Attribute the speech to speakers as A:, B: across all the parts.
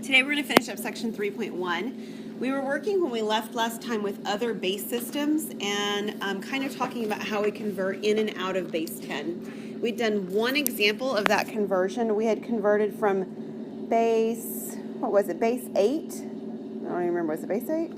A: Today we're going to finish up section 3.1. We were working when we left last time with other base systems and kind of talking about how we convert in and out of base 10. We'd done one example of that conversion. We had converted from base, what was it, base 8? I don't even remember, was it base 8?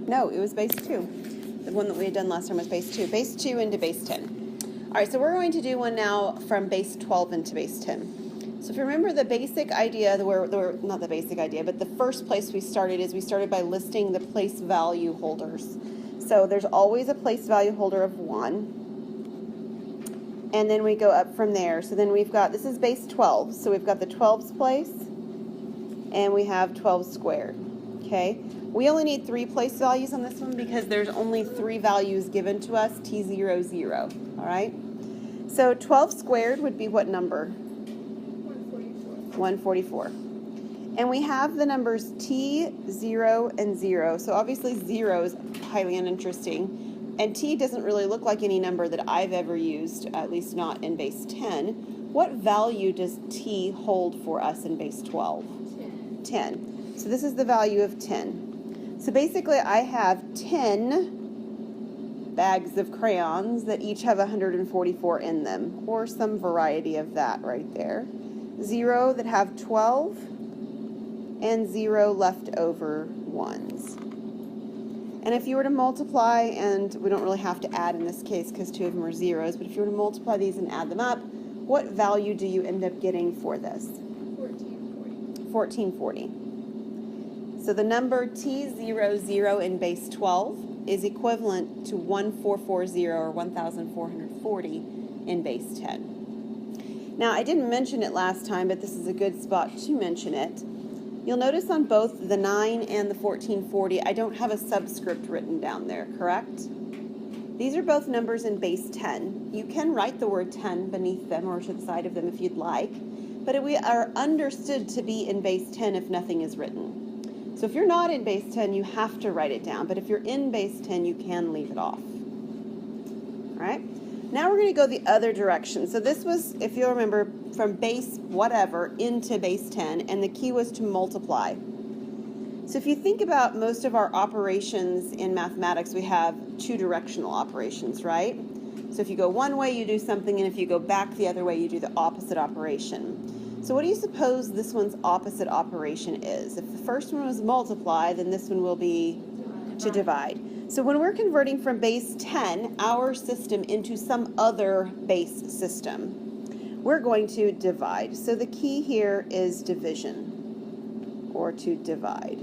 A: No, it was base 2. The one that we had done last time was base 2. Base 2 into base 10. All right, so we're going to do one now from base 12 into base 10. So if you remember the basic idea, not the basic idea, but the first place we started is we started by listing the place value holders. So there's always a place value holder of 1. And then we go up from there. So then we've got, this is base 12. So we've got the 12's place, and we have 12 squared. Okay. We only need 3 place values on this one because there's only 3 values given to us, T0, 0. All right? So 12 squared would be what number? 144. And we have the numbers T, 0, and 0. So obviously 0 is highly uninteresting. And T doesn't really look like any number that I've ever used, at least not in base 10. What value does T hold for us in base 12? 10. So this is the value of 10. So basically I have 10 bags of crayons that each have 144 in them, or some variety of that right there. 0 that have 12, and 0 leftover ones. And if you were to multiply, and we don't really have to add in this case because 2 of them are zeros, but if you were to multiply these and add them up, what value do you end up getting for this?
B: 1440.
A: 1440. So the number T00 in base 12 is equivalent to 1440 or 1440 in base 10. Now I didn't mention it last time, but this is a good spot to mention it. You'll notice on both the 9 and the 1440, I don't have a subscript written down there, correct? These are both numbers in base 10. You can write the word 10 beneath them or to the side of them if you'd like, but we are understood to be in base 10 if nothing is written. So if you're not in base 10, you have to write it down. But if you're in base 10, you can leave it off. All right? Now we're going to go the other direction. So this was, if you'll remember, from base whatever into base 10, and the key was to multiply. So if you think about most of our operations in mathematics, we have 2 directional operations, right? So if you go one way, you do something, and if you go back the other way, you do the opposite operation. So what do you suppose this one's opposite operation is? If the first one was multiply, then this one will be to divide. So when we're converting from base 10, our system, into some other base system, we're going to divide. So the key here is division, or to divide.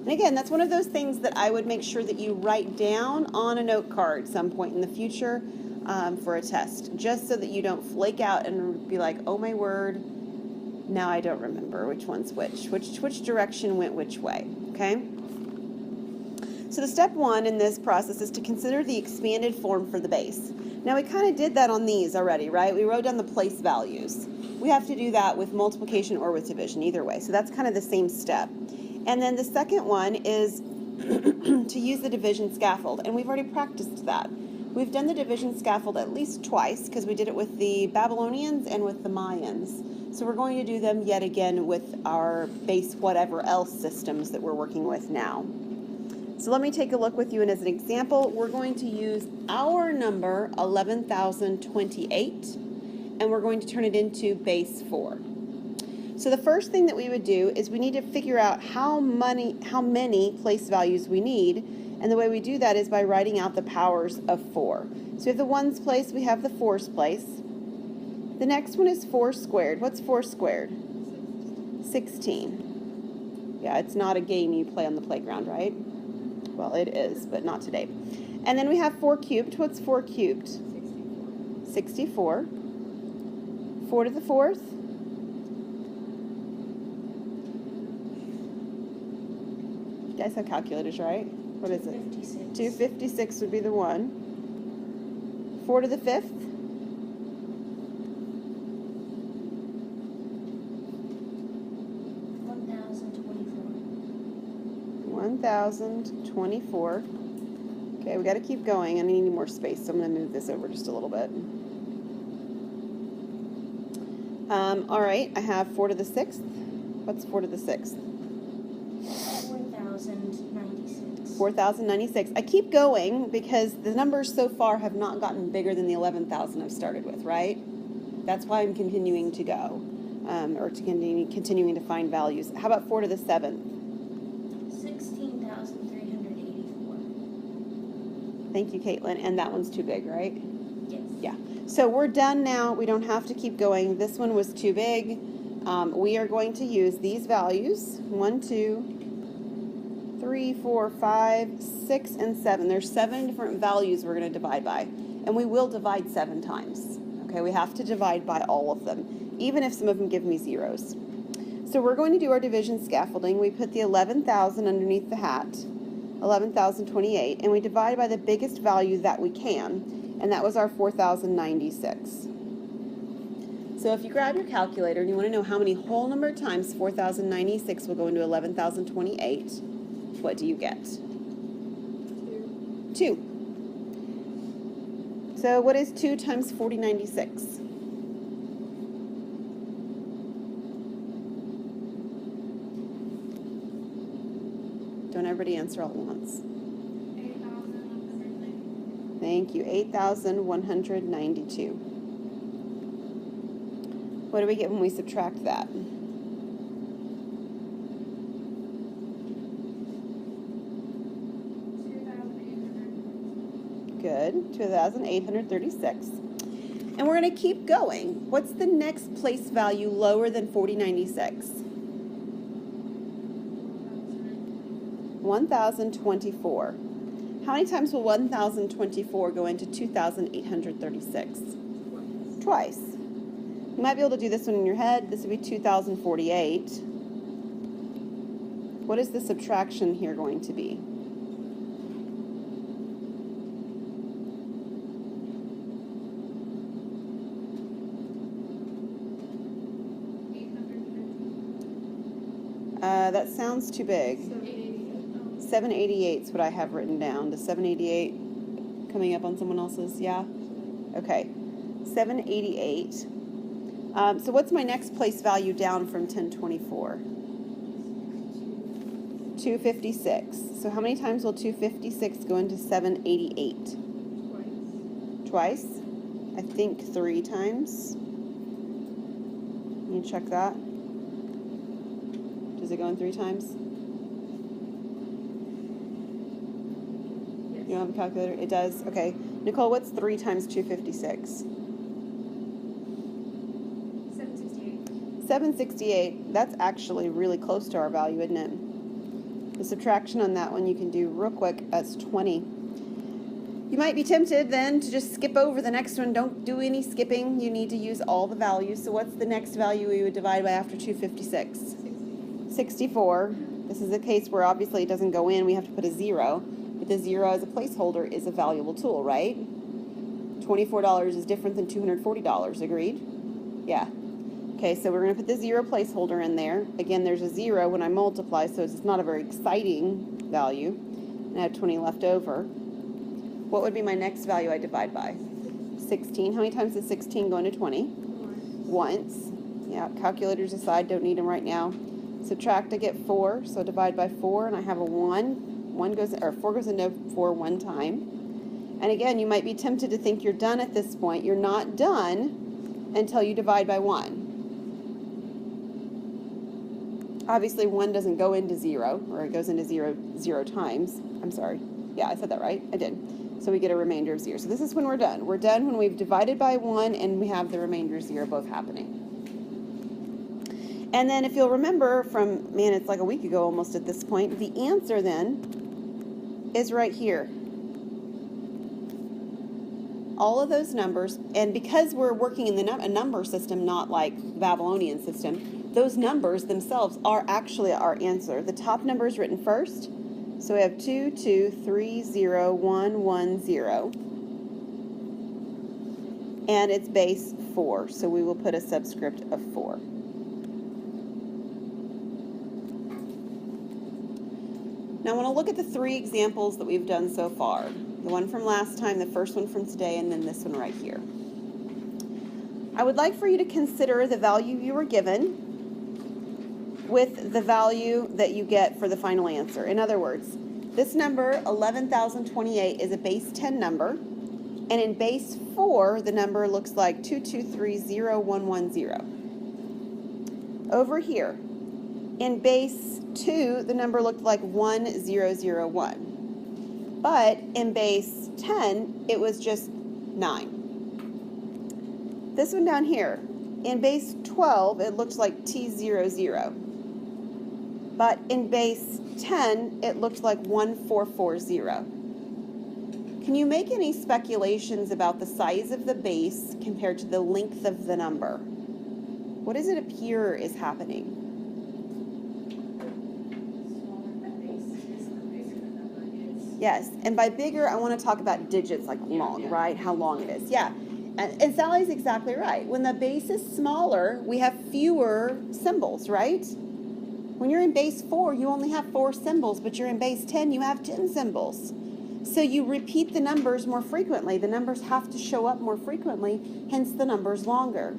A: And again, that's one of those things that I would make sure that you write down on a note card some point in the future for a test, just so that you don't flake out and be like, oh my word, now I don't remember which one's which direction went which way, okay? So the step 1 in this process is to consider the expanded form for the base. Now we kind of did that on these already, right? We wrote down the place values. We have to do that with multiplication or with division, either way. So that's kind of the same step. And then the second one is to use the division scaffold, and we've already practiced that. We've done the division scaffold at least twice because we did it with the Babylonians and with the Mayans. So we're going to do them yet again with our base whatever else systems that we're working with now. So let me take a look with you, and as an example, we're going to use our number 11,028, and we're going to turn it into base 4. So the first thing that we would do is we need to figure out how many place values we need. And the way we do that is by writing out the powers of 4. So we have the 1's place, we have the 4's place. The next one is 4 squared. What's 4 squared? 16. Yeah, it's not a game you play on the playground, right? Well, it is, but not today. And then we have 4 cubed. What's 4 cubed? 64. 4 to the 4th? You guys have calculators, right? What is it?
B: 56.
A: 256 would be the 1. 4 to the 5th?
B: 1024.
A: 1,024. Okay, we got to keep going. I need more space, so I'm going to move this over just a little bit. All right, I have 4 to the 6th. What's 4 to the 6th?
B: 4,096.
A: 4,096. I keep going because the numbers so far have not gotten bigger than the 11,000 I've started with, right? That's why I'm continuing to go, or to continuing to find values. How about 4 to the 7th?
B: 16,384.
A: Thank you, Caitlin. And that one's too big, right?
B: Yes.
A: Yeah. So we're done now. We don't have to keep going. This one was too big. We are going to use these values. 1, 2, 3, 4, 5, 6, and 7. There's 7 different values we're going to divide by. And we will divide 7 times. Okay, we have to divide by all of them, even if some of them give me zeros. So we're going to do our division scaffolding. We put the 11,000 underneath the hat, 11,028, and we divide by the biggest value that we can, and that was our 4,096. So if you grab your calculator and you want to know how many whole number times 4,096 will go into 11,028, what do you get? 2. So what is 2 times 4096? Don't everybody answer all at once.
B: 8,192.
A: Thank you. 8,192. What do we get when we subtract that?
B: 2,800.
A: Good. 2,836. And we're going to keep going. What's the next place value lower than 4096? 1,024. How many times will 1,024 go into 2,836? Twice. You might be able to do this one in your head. This would be 2,048. What is the subtraction here going to be? That sounds too big. 788 is what I have written down. Does 788 coming up on someone else's? Yeah? Okay. 788. So what's my next place value down from 1024? 256. So how many times will 256 go into 788? Twice? I think 3 times. Can you check that? Does it go in 3 times? You don't have a calculator? It does? Okay. Nicole, what's 3 times 256?
B: 768.
A: 768. That's actually really close to our value, isn't it? The subtraction on that one you can do real quick. That's 20. You might be tempted then to just skip over the next one. Don't do any skipping. You need to use all the values. So what's the next value we would divide by after 256? 64. This is a case where obviously it doesn't go in. We have to put a 0. But the 0 as a placeholder is a valuable tool, right? $24 is different than $240. Agreed? Yeah. Okay, so we're going to put the 0 placeholder in there. Again, there's a 0 when I multiply, so it's not a very exciting value. And I have 20 left over. What would be my next value I divide by? 16. How many times does 16 go into 20? Once. Yeah, calculators aside, don't need them right now. Subtract, I get 4, so divide by 4, and I have a 1. 4 goes into 4 one time. And again, you might be tempted to think you're done at this point. You're not done until you divide by 1. Obviously, 1 doesn't go into 0, or it goes into 0 times. I'm sorry. Yeah, I said that right. I did. So we get a remainder of 0. So this is when we're done. We're done when we've divided by 1 and we have the remainder of 0 both happening. And then if you'll remember from, man, it's like a week ago almost at this point, the answer then is right here. All of those numbers, and because we're working in a number system, not like the Babylonian system, those numbers themselves are actually our answer. The top number is written first. So we have 2, 2, 3, 0, 1, 1, 0. And it's base 4. So we will put a subscript of 4. Now I want to look at the three examples that we've done so far. The one from last time, the first one from today, and then this one right here. I would like for you to consider the value you were given with the value that you get for the final answer. In other words, this number, 11,028, is a base 10 number, and in base 4, the number looks like 2230110. Over here, in base 2, the number looked like 1001. But in base 10, it was just 9. This one down here, in base 12, it looks like T00. But in base 10, it looks like 1440. Can you make any speculations about the size of the base compared to the length of the number? What does it appear is happening? Yes, and by bigger, I want to talk about digits, like long, right? How long it is. Yeah, and Sally's exactly right. When the base is smaller, we have fewer symbols, right? When you're in base 4, you only have 4 symbols, but you're in base 10, you have 10 symbols. So you repeat the numbers more frequently. The numbers have to show up more frequently, hence the number's longer.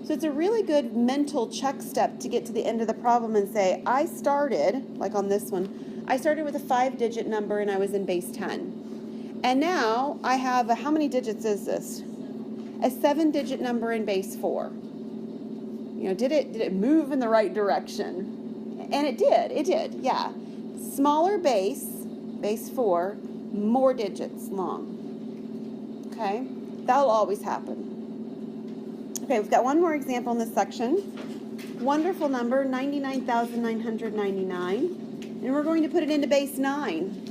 A: So it's a really good mental check step to get to the end of the problem and say, I started, like on this one, I started with a 5-digit number and I was in base 10. And now I have how many digits is this? A 7-digit number in base 4. You know, did it move in the right direction? And it did, yeah. Smaller base 4, more digits long. Okay, that'll always happen. Okay, we've got one more example in this section. Wonderful number, 99,999. And we're going to put it into base 9.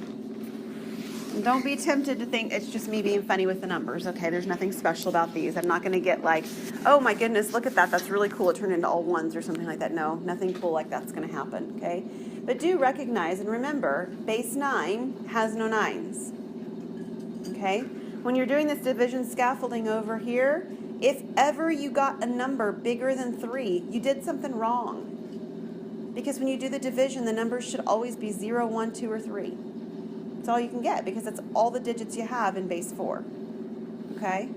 A: And don't be tempted to think it's just me being funny with the numbers, okay? There's nothing special about these. I'm not going to get like, oh my goodness, look at that. That's really cool. It turned into all ones or something like that. No, nothing cool like that's going to happen, okay? But do recognize and remember, base 9 has no 9s, okay? When you're doing this division scaffolding over here, if ever you got a number bigger than 3, you did something wrong. Because when you do the division, the numbers should always be 0, 1, 2, or 3. That's all you can get because that's all the digits you have in base 4. Okay?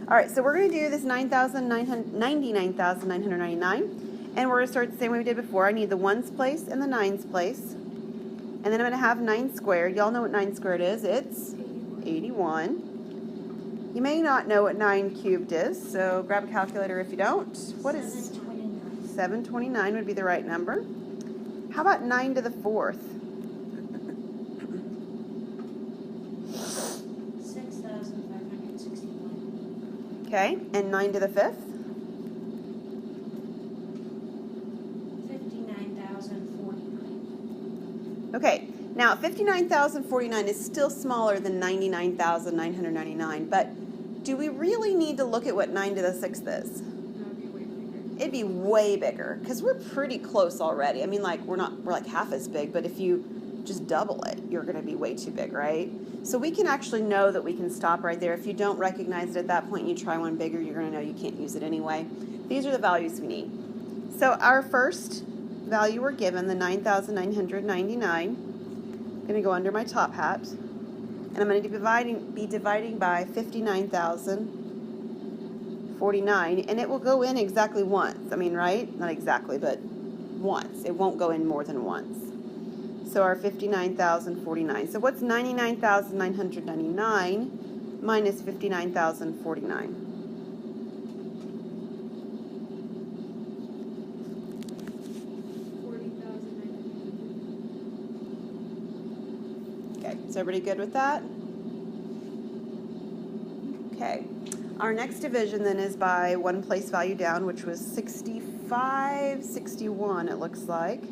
A: All right, so we're going to do this 99,999, and we're going to start the same way we did before. I need the 1's place and the 9's place. And then I'm going to have 9 squared. Y'all know what 9 squared is. It's 81. You may not know what 9 cubed is, so grab a calculator if you don't. What is 729 would be the right number. How about 9 to the 4th?
B: 6,561.
A: Okay, and 9 to the 5th?
B: 59,049.
A: Okay, now 59,049 is still smaller than 99,999, but do we really need to look at what 9 to the 6th is? It'd be way bigger because we're pretty close already. I mean, like we're like half as big, but if you just double it, you're going to be way too big, right? So we can actually know that we can stop right there. If you don't recognize it at that point, you try one bigger, you're going to know you can't use it anyway. These are the values we need. So our first value we're given, the 9,999, I'm going to go under my top hat, and I'm going to be dividing by 59,049, and it will go in exactly once. I mean, right? Not exactly, but once. It won't go in more than once. So our 59,049. So what's 99,999 minus 59,049? Okay, is everybody good with that? Okay. Our next division then is by one place value down, which was 6561, it looks like.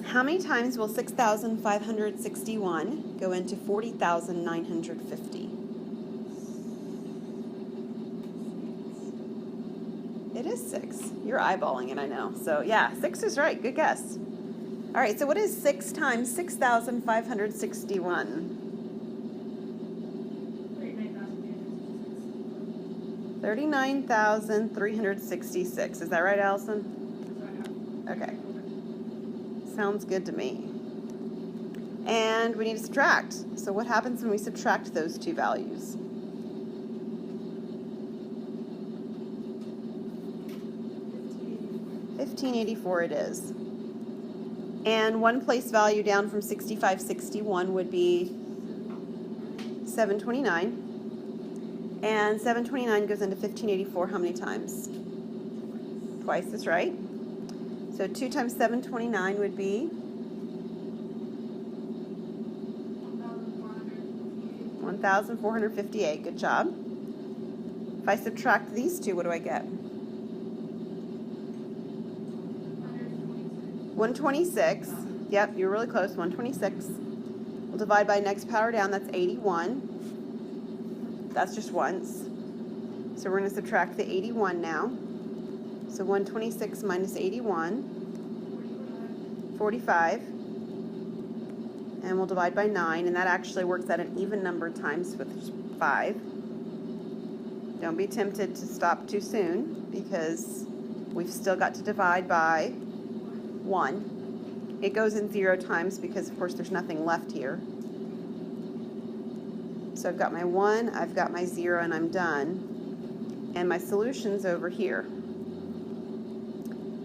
A: How many times will 6,561 go into 40,950? It is 6. You're eyeballing it, I know. So yeah, 6 is right. Good guess. All right, so what is 6 times 6,561? 39,366. Is that right, Allison? Okay. Sounds good to me. And we need to subtract. So what happens when we subtract those two values? $15.84 it is. And one place value down from 65.61 would be $7.29. And $7.29 goes into $15.84 how many times? Twice is right. So 2 times $7.29 would be 1,458. Good job. If I subtract these two, what do I get? 126. Yep, you're really close. 126. We'll divide by next power down. That's 81. That's just once. So we're going to subtract the 81 now. So 126 minus 81, 45. And we'll divide by 9, and that actually works out an even number of times with 5. Don't be tempted to stop too soon, because we've still got to divide by 1. It goes in 0 times because, of course, there's nothing left here. So I've got my 1, I've got my 0, and I'm done. And my solution's over here.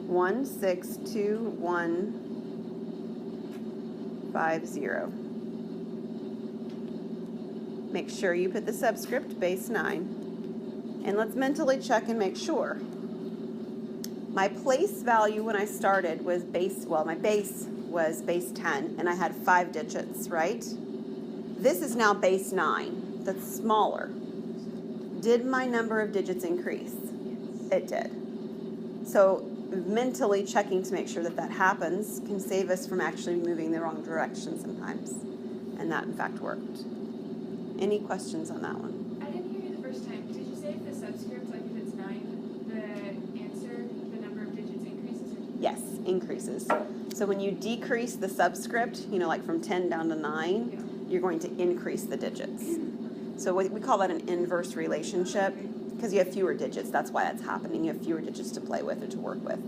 A: 162,150. Make sure you put the subscript base 9. And let's mentally check and make sure. My place value when I started was my base was base 10, and I had 5 digits, right? This is now base 9. That's smaller. Did my number of digits increase? It did. So mentally checking to make sure that that happens can save us from actually moving the wrong direction sometimes. And that, in fact, worked. Any questions on that one?
C: I didn't hear you the first time. Did you say if the subscript, like if it's 9, the answer, the number of digits increases? Or
A: Yes, increases. So when you decrease the subscript, like from 10 down to 9, you're going to increase the digits. So we call that an inverse relationship, because you have fewer digits. That's why that's happening. You have fewer digits to play with or to work with.